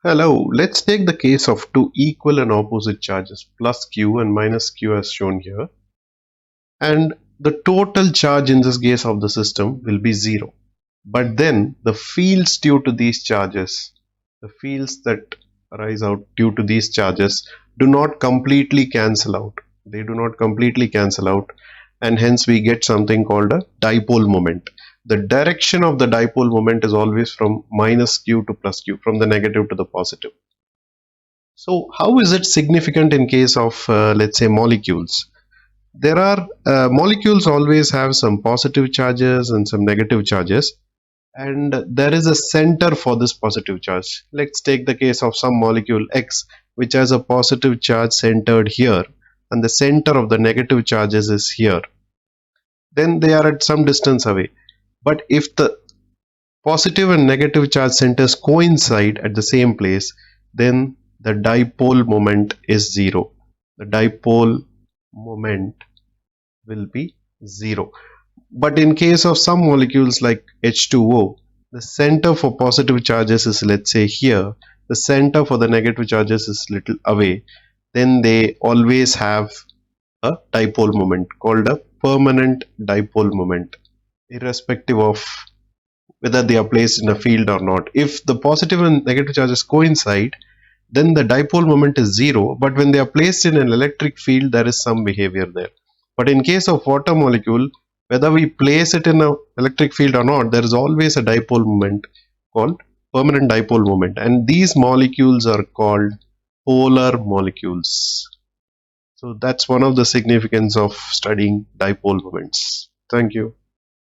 Hello, let's take the case of two equal and opposite charges plus q and minus q as shown here. And the total charge in this case of the system will be zero. But then the fields due to these charges, the fields that arise out due to these charges do not completely cancel out. They do not completely cancel out, and hence we get something called a dipole moment. The direction of the dipole moment is always from minus q to plus q, from the negative to the positive. So how is it significant in case of let's say molecules? There are molecules always have some positive charges and some negative charges, and there is a center for this positive charge. Let's take the case of some molecule X which has a positive charge centered here, and the center of the negative charges is here. Then they are at some distance away. But if the positive and negative charge centers coincide at the same place, then the dipole moment is zero. The dipole moment will be zero. But in case of some molecules like H2O, the center for positive charges is, let's say, here. The center for the negative charges is little away. Then they always have a dipole moment called a permanent dipole moment, irrespective of whether they are placed in a field or not. If the positive and negative charges coincide, then the dipole moment is zero, but when they are placed in an electric field, there is some behavior there. But in case of water molecule, whether we place it in an electric field or not, there is always a dipole moment called permanent dipole moment, and these molecules are called polar molecules. So that's one of the significance of studying dipole moments. Thank you.